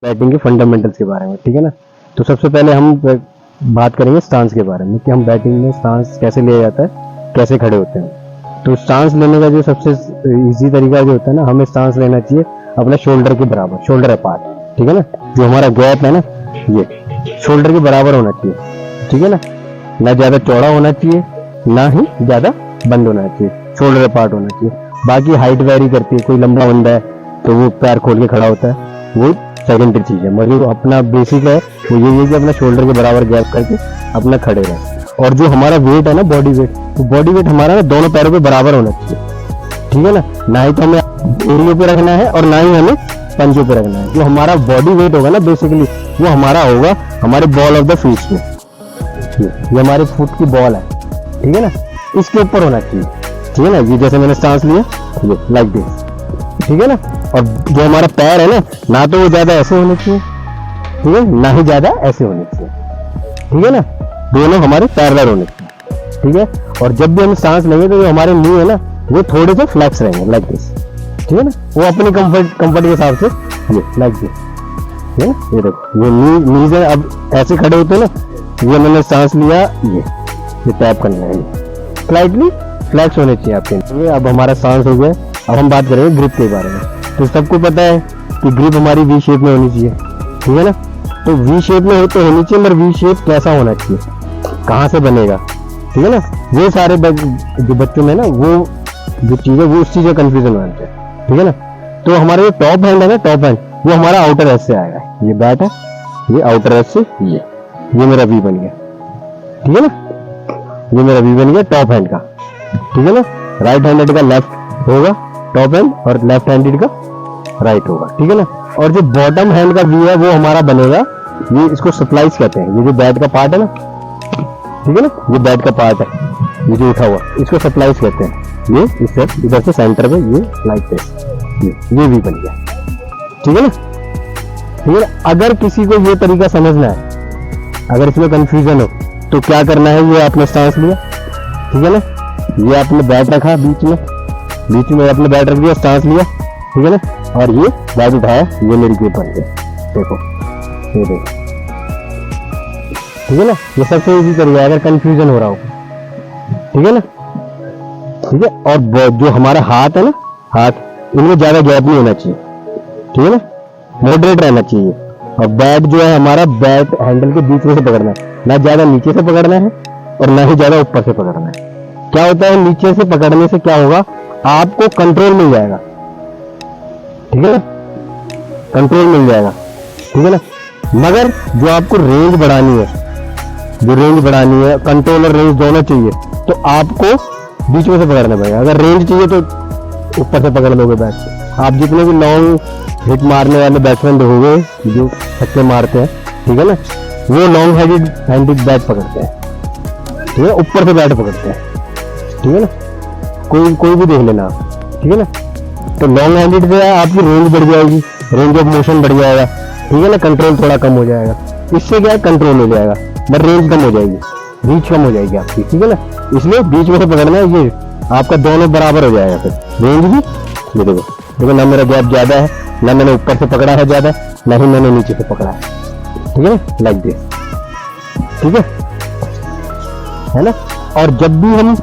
Batting के fundamentals के बारे में, ठीक है ना। तो सबसे पहले हम बात करेंगे स्टांस के बारे में कि हम बैटिंग में स्टांस कैसे लिया जाता है, कैसे खड़े होते हैं। तो स्टांस लेने का जो सबसे इजी तरीका जो होता है ना, हमें स्टांस लेना चाहिए अपने शोल्डर के बराबर, शोल्डर अपार्ट, ठीक है ना। जो हमारा गैप है ना, ये शोल्डर के बराबर होना चाहिए, ठीक है ना ज्यादा चौड़ा होना चाहिए, ना ही ज्यादा बंद होना चाहिए, शोल्डर अपार्ट होना चाहिए। बाकी हाइट वेरी करती है, कोई लंबा बंदा है तो वो पैर खोल के खड़ा होता है, वो सेकेंडरी चीज है। मगर जो अपना बेसिक है वो ये है कि अपना शोल्डर के बराबर गैप करके अपना खड़े रहे। और जो हमारा वेट है ना, बॉडी वेट, तो बॉडी वेट हमारा ना दोनों पैरों पे बराबर होना चाहिए, ठीक है ना ही तो हमें एरियो पे रखना है और ना ही हमें पंजों पे रखना है। जो हमारा बॉडी वेट होगा ना बेसिकली, वो हमारा होगा हमारे बॉल ऑफ द फीट में, ये हमारे फुट की बॉल है, ठीक है ना, इसके ऊपर होना चाहिए, ठीक है ना। ये जैसे मैंने सांस लिया, ये लाइक दिस, ठीक है ना। और जो हमारा पैर है ना तो वो ज्यादा ऐसे होने चाहिए, ठीक है, ना ही ज्यादा ऐसे होने चाहिए, ठीक है ना। दोनों हमारे पैरेलल होने चाहिए, ठीक है। और जब भी हम सांस लेंगे तो जो हमारे नी है ना, वो थोड़े से फ्लैक्स रहेंगे लाइक दिस, ठीक है ना। वो अपने कंफर्ट के हिसाब से ये लाइक दिस, ठीक है ना। ये देखो, ये नी से अब ऐसे खड़े होते हैं ना, ये मैंने सांस लिया, ये टैप करना है, स्लाइटली फ्लैक्स होने चाहिए आपके। अब हमारा सांस हो गया। अब हम बात करेंगे ग्रिप के बारे में। तो सबको पता है कि ग्रिप हमारी वी शेप में होनी चाहिए, ठीक है ना। तो वी शेप में हो तो होनी चाहिए, मगर वी शेप कैसा होना चाहिए, कहाँ से बनेगा, ठीक है ना। वो सारे जो बच्चों में ना वो जो चीज है वो उस चीज का कंफ्यूजन होता है, ठीक है ना। तो हमारा जो टॉप हैंड है ना, टॉप हैंड वो हमारा आउटर एज से आएगा। ये बैट है, ये आउटर एज से ये मेरा वी बन गया, ठीक है ना। ये मेरा वी बन गया टॉप हैंड का, ठीक है ना। राइट हैंडेड का लेफ्ट होगा टॉप हैंड और लेफ्ट हैंडेड का राइट होगा, ठीक है ना। और जो बॉटम हैंड का वी है वो हमारा बनेगा, ये इसको सप्लाइज कहते हैं। ये जो बैट का पार्ट है ना, ठीक है ना, ये बैट का पार्ट है, ये जो उठा हुआ, इसको सप्लाइज कहते हैं। ये इससे इधर से सेंटर में ये लाइक दिस, ये वी बन गया, ठीक है ना। ठीक है, अगर किसी को ये तरीका समझना है, अगर इसमें कंफ्यूजन हो तो क्या करना है, ये आपने स्टांस लिया, ठीक है ना, ये आपने बैट रखा बीच में आपने बैट रख दिया, स्टांस लिया, ठीक है ना, और ये बैट उठाया, ये मेरी ग्रिप बन गई। देखो ये देखो, ठीक है ना। ये सबसे इजी तरीका है अगर कंफ्यूजन हो रहा हो, ठीक है ना, ठीक है। और जो हमारा हाथ है ना, हाथ इनमें ज्यादा गैप नहीं होना चाहिए, ठीक है ना, मॉडरेट रहना चाहिए। और बैट जो है हमारा बैट हैंडल के बीच में से पकड़ना है, ना ज्यादा नीचे से पकड़ना है और ना ही ज्यादा ऊपर से पकड़ना है। क्या होता है, नीचे से पकड़ने से क्या होगा, आपको कंट्रोल मिल जाएगा, ठीक है ना, कंट्रोल मिल जाएगा, ठीक है ना। मगर जो आपको रेंज बढ़ानी है, कंट्रोल और रेंज दोनों चाहिए, तो आपको बीच में से पकड़ना पड़ेगा। अगर रेंज चाहिए तो ऊपर से पकड़ लोगे बैट। आप जितने भी लॉन्ग हिट मारने वाले बैट्समैन देखोगे जो छक्के मारते हैं, ठीक है ना, वो लॉन्ग हैंडेड बैट पकड़ते हैं, ठीक है, ऊपर से बैट पकड़ते हैं, ठीक है ना। कोई भी देख लेना, ठीक है ना। तो लॉन्ग हैंडेड से आपकी रेंज बढ़ जाएगी, रेंज ऑफ मोशन बढ़ जाएगा, ठीक है ना, कंट्रोल थोड़ा कम हो जाएगा। इससे क्या है, कंट्रोल हो जाएगा बट रेंज कम हो जाएगी, रीच कम हो जाएगी आपकी, ठीक है ना। इसलिए बीच में से पकड़ना है, ये आपका दोनों बराबर हो जाएगा, फिर रेंज भी। ये देखो ना, मेरा गैप ज्यादा है, ना मैंने ऊपर से पकड़ा है ज्यादा, ना ही मैंने नीचे से पकड़ा है, ठीक है, लाइक दिस, ठीक है ना। और जब भी हम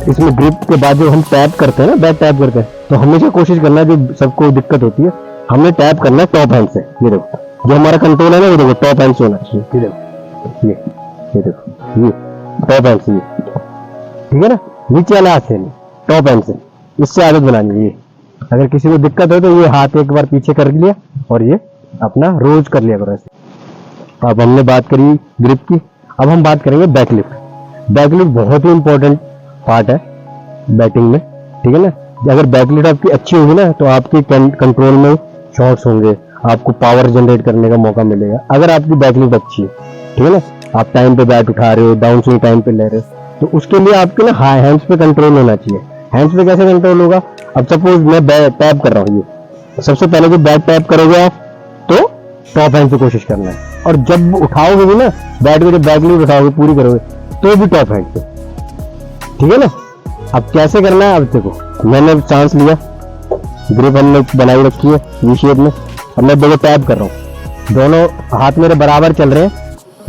इसमें ग्रिप के बाद जो हम टैप करते हैं ना, बैट टैप करते हैं, तो हमेशा कोशिश करना, जो सबको दिक्कत होती है, हमने टैप करना है टॉप हैंड से। ये देखो जो हमारा कंट्रोल है ना, वो देखो टॉप हैंड से होना चाहिए, ये देखो ये देखो ये टॉप हैंड से, ठीक है ना, नीचे वाला हाथ से नहीं, टॉप हैंड से। इससे आदत बनानी है। अगर किसी को दिक्कत हो तो ये हाथ एक बार पीछे कर लिया और ये अपना रोज कर लिया करो ऐसे। अब हमने बात करी ग्रिप की, अब हम बात करेंगे बैकलिफ्ट। बैकलिफ्ट बहुत ही इंपॉर्टेंट पार्ट है बैटिंग में, ठीक है ना। अगर बैकलिफ्ट आपकी अच्छी होगी ना, तो आपके कंट्रोल में शॉट्स होंगे, आपको पावर जनरेट करने का मौका मिलेगा। अगर आपकी बैकलिफ्ट अच्छी है, ठीक है ना, आप टाइम पे बैट उठा रहे हो, डाउन स्विंग टाइम पे ले रहे हो, तो उसके लिए आपके ना हाई हैंड्स पे कंट्रोल होना चाहिए। हैंड्स पे कैसे कंट्रोल होगा, अब सपोज मैं टैप कर रहा हूँ, ये सबसे पहले जो बैट टैप करोगे आप, तो टॉप हैंड से कोशिश करना है। और जब उठाओगे भी ना बैट को, जब बैकलिफ्ट उठाओगे पूरी करोगे, तो भी टॉप हैंड से, ठीक है ना। अब कैसे करना है, अब देखो मैंने चांस लिया, ग्रिप हमने बनाई रखी है वी शेप में, अब मैं देखो टैप कर रहा हूँ, दोनों हाथ मेरे बराबर चल रहे हैं,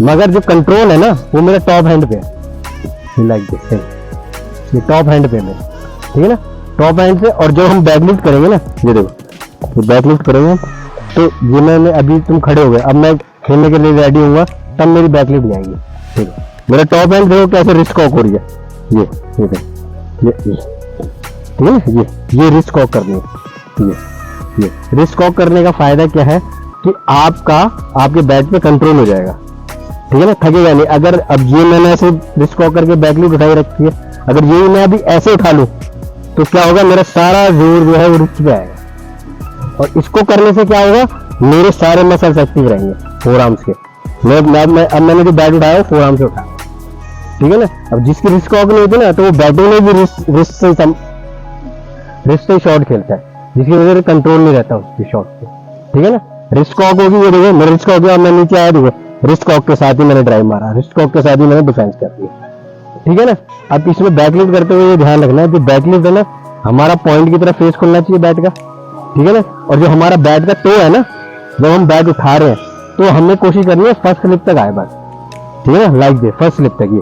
मगर जो कंट्रोल है ना वो मेरे टॉप हैंड पे है, लाइक दिस, ये टॉप हैंड पे है, ठीक है ना, टॉप हैंड से। और जब हम बैकलिफ्ट करेंगे ना, ये देखो ये बैकलिफ्ट करेंगे तो ये मैंने अभी तुम खड़े हो गए, अब मैं खेलने के लिए रेडी होऊंगा तब मेरी बैकलिफ्ट जाएगी, ठीक है। मेरा टॉप हैंड देखो कैसे रिस्ट कॉक हो रही है, ये ठीक है ना, ये रिस्ट कॉक करनी है, ये रिस्ट कॉक करने का फायदा क्या है कि आपके बैक पे कंट्रोल हो जाएगा, ठीक है ना, थकेगा नहीं। अगर अब ये मैंने ऐसे रिस्ट कॉक करके बैकलिफ्ट उठाई रखी है, अगर ये मैं अभी ऐसे उठा लूं तो क्या होगा, मेरा सारा जोर जो है वो रिस्ट पे आएगा, और इसको करने से क्या होगा, मेरे सारे मसल्स एक्टिव रहेंगे फोर आर्म्स के। अब मैंने जो बैट उठाया फोर आर्म से उठाया, ठीक है ना। अब जिसकी रिस्ट कॉक नहीं होती ना तो वो बैटिंग में भी रिस्ट से शॉट खेलता है, जिसकी वजह से कंट्रोल नहीं रहता उसकी शॉट पे, ठीक है ना। रिस्ट कॉक होगी, ये देखो मेरा रिस्ट कॉक, मैं नीचे आया देखो रिस्ट कॉक के साथ ही मैंने ड्राइव मारा, रिस्ट कॉक के साथ ही मैंने डिफेंस कर दिया, ठीक है ना। अब इसमें बैकलिफ्ट करते हुए ये ध्यान रखना है, जो बैकलिफ्ट है ना हमारा पॉइंट की तरफ फेस खुलना चाहिए बैट का, ठीक है ना। और जो हमारा बैट का टो है ना, जब हम बैट उठा रहे हैं तो हमें कोशिश करनी है फर्स्ट स्लिप तक आए बस, ठीक है ना, लाइक दे फर्स्ट स्लिप तक,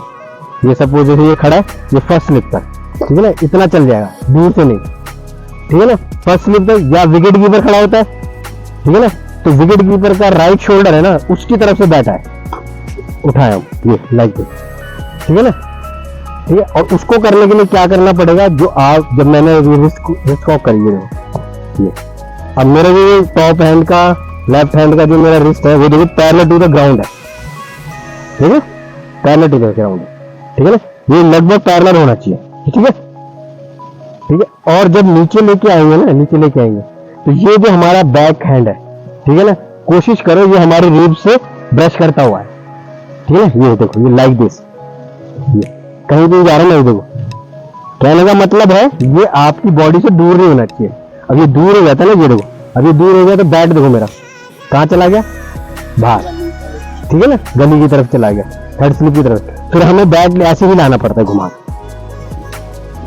ये सपोज जैसे ये खड़ा है, ये फर्स्ट स्लिप तक, ठीक है ना, इतना चल जाएगा, दूर से नहीं, ठीक है ना, फर्स्ट स्लिप तक। या विकेट कीपर खड़ा होता है, ठीक है ना, तो विकेट कीपर का राइट शोल्डर है ना उसकी तरफ से बैट आए, उठाया हम ये लाइक दे, ठीक है ना, ठीक है। और उसको करने के लिए क्या करना पड़ेगा, जो आप जब मैंने रिस्ट कॉक करी ये अब मेरा जो टॉप हैंड का लेफ्ट हैंड का जो मेरा रिस्ट है वो देखो पैरेलल टू द ग्राउंड है, ठीक है, पैरेलल टू द ग्राउंड, ठीक है ना, ये लगभग पैरेलल होना चाहिए, ठीक है, ठीक है। और जब नीचे लेके आएंगे ना, नीचे लेके आएंगे तो ये जो हमारा बैक हैंड है, ठीक है ना, कोशिश करो ये हमारी रिब से ब्रश करता हुआ है, ठीक है। ये देखो ये लाइक दिस, ये कहीं भी जा रहा है ना, देखो कहने का मतलब है ये आपकी बॉडी से दूर नहीं होना चाहिए। अब ये दूर हो जाता है ना, ये देखो अब ये दूर हो गया तो बैट देखो मेरा कहाँ चला गया, बाहर, ठीक है ना, गली की तरफ चला गया, थर्ड स्लिप की तरफ। फिर हमें बैट ऐसे ही लाना पड़ता है घुमा,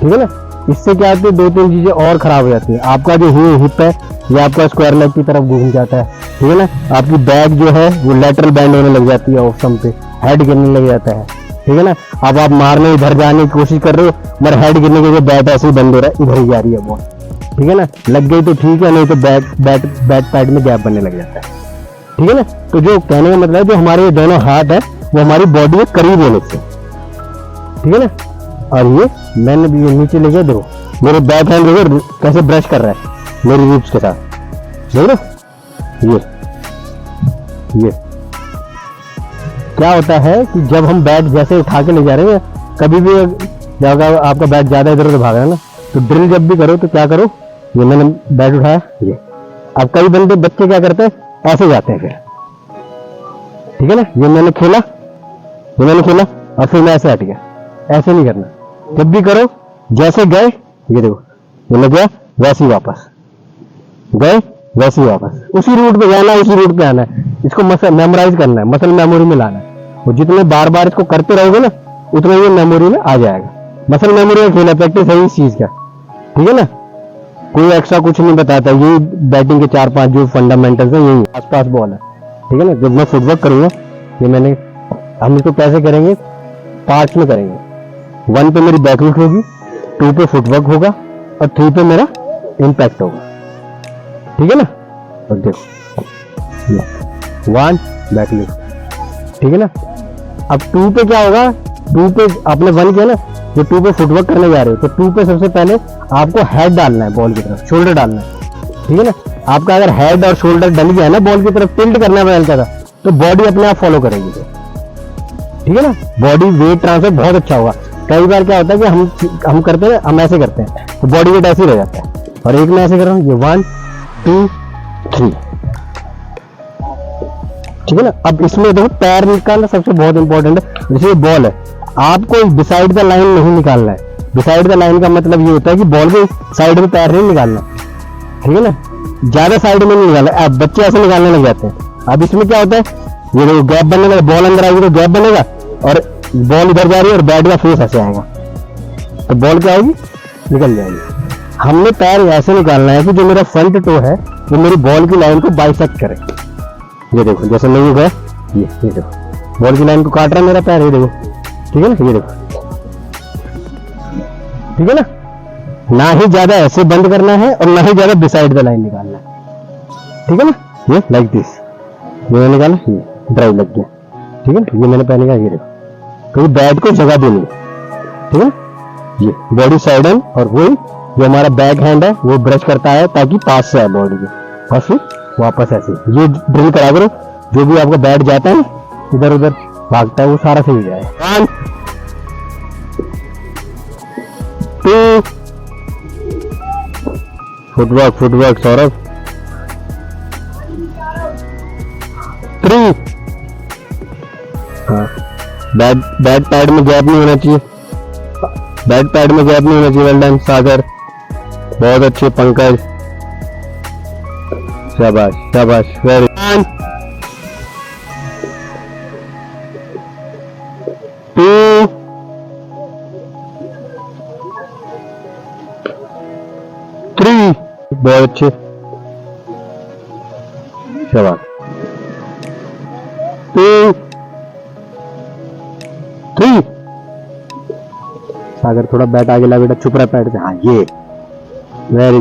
ठीक है ना। इससे क्या होता है, दो तीन चीजें और खराब हो जाती है, आपका जो हिप है ये आपका स्क्वायर लेग की तरफ घूम जाता है, ठीक है ना, आपकी बैक जो है वो लेटरल बैंड होने लग जाती है, ऑफ स्टंप पे हेड गिरने लग जाता है, ठीक है ना। अब आप मारने इधर जाने की कोशिश कर रहे हो, मगर हेड गिरने के जो बैट ऐसे ही बंद हो रहा है, इधर ही जा रही है बॉल, ठीक है ना, लग गई तो ठीक है, नहीं तो बैट पैड में गैप बनने लग जाता है, ठीक है ना। तो जो कहने का मतलब है जो हमारे दोनों हाथ है वो हमारी बॉडी के करीब होने से, ठीक है ना। और ये मैंने भी नीचे ले गया, देखो मेरे बैक हैंड देखो कैसे ब्रश कर रहा है मेरी रिब्स के साथ, देख लो ये क्या होता है कि जब हम बैट जैसे उठा के ले जा रहे हैं, कभी भी जब आपका बैट ज्यादा इधर उधर भाग रहा है ना, तो ड्रिल जब भी करो तो क्या करो, ये मैंने बैट उठाया, ये अब कई बंदे बच्चे क्या करते हैं ऐसे जाते हैं फिर, ठीक है ना, ये मैंने खेला और फिर मैं ऐसे हट गया, ऐसे नहीं करना। जब भी करो जैसे गए, ये देखो ये लग गया, वैसे ही वापस गए, वैसे ही वापस, उसी रूट पे जाना, उसी रूट पे आना है, इसको मसल मेमोराइज करना है, मसल मेमोरी में लाना है। और जितने बार बार इसको करते रहोगे ना उतना ये मेमोरी में आ जाएगा। मसल मेमोरी में खेलना प्रैक्टिस है इस चीज का, ठीक है ना, कोई एक्स्ट्रा कुछ नहीं बताता, ये बैटिंग के 4-5 जो फंडामेंटल्स है यही आसपास बॉल है, ठीक है ना। जब मैं फुटवर्क करूंगा ये हम इसको कैसे करेंगे, पार्ट्स में करेंगे। 1 पे मेरी बैकलिफ्ट होगी, 2 पे फुटवर्क होगा और 3 पे मेरा इम्पैक्ट होगा, ठीक है ना। और देखो 1 बैकलिफ्ट, ठीक है ना। अब 2 पे क्या होगा, 2 पे आपने 1 किया ना, जो 2 पे फुटवर्क करने जा रहे हो तो 2 पे सबसे पहले आपको हेड डालना है बॉल की तरफ, शोल्डर डालना है, ठीक है ना। आपका अगर हेड और शोल्डर डल गया है ना बॉल की तरफ, टिल्ट करना है हल्का सा, तो बॉडी अपने आप फॉलो करेगी, ठीक है ना। बॉडी वेट ट्रांसफर बहुत अच्छा होगा। कई बार क्या होता है कि हम करते हैं, हम ऐसे करते हैं तो बॉडी वेट ऐसे ही रह जाता है, और एक मैं ऐसे कर रहा हूँ, ये 1 2 3, ठीक है ना। अब इसमें देखो पैर निकालना सबसे बहुत इंपॉर्टेंट है। जैसे बॉल है, आपको डिसाइड द लाइन नहीं निकालना है। डिसाइड द लाइन का मतलब ये होता है कि बॉल के साइड में पैर नहीं निकालना, ठीक है ना, ज्यादा साइड में नहीं निकालना। अब बच्चे ऐसे निकालने लग जाते हैं। अब इसमें क्या होता है, ये देखो गैप बनने लगा, बॉल अंदर आएगी तो गैप बनेगा और बॉल इधर जा रही है और बैट का फेस ऐसे आएगा तो बॉल क्या होगी, निकल जाएगी। हमने पैर ऐसे निकालना है कि जो मेरा फ्रंट टो है वो मेरी बॉल की लाइन को बाइसेक्ट करे। ये देखो जैसे मैं ये गया, ये देखो बॉल की लाइन को काट रहा है मेरा पैर, ये देखो, ठीक है ना, ये देखो, ठीक है ना। ना ही ज्यादा ऐसे बंद करना है और ना ही ज्यादा बिसाइड द लाइन निकालना है, ठीक है ना। ये लाइक दिस, ये मैंने निकाला, ये ड्राइव लग गया, ठीक है ना। ये मैंने पहले कहा, ये देखो, क्योंकि बैट को जगह देनी है, ठीक है ना। ये बॉडी साइड एंड, और वही जो हमारा बैक हैंड है वो ब्रश करता है ताकि पास से आए बॉडी के, और फिर वापस ऐसे। ये ड्रिल करा करो, जो भी आपका बैट जाता है इधर उधर भागता है वो सारा सही हो जाए। 1 2 फुटवर्क सौरभ, 3। हाँ, बैट पैड में गैप नहीं होना चाहिए, बैट पैड में गैप नहीं होना चाहिए। वेल डन सागर, बहुत अच्छे पंकज, शाबाश शाबाश, वेरी गुड। 2 3, बहुत अच्छे, शाबाश। 2 3। सागर थोड़ा बैट आगे ला बेटा, चुप रहा पैड से, हाँ ये वेरी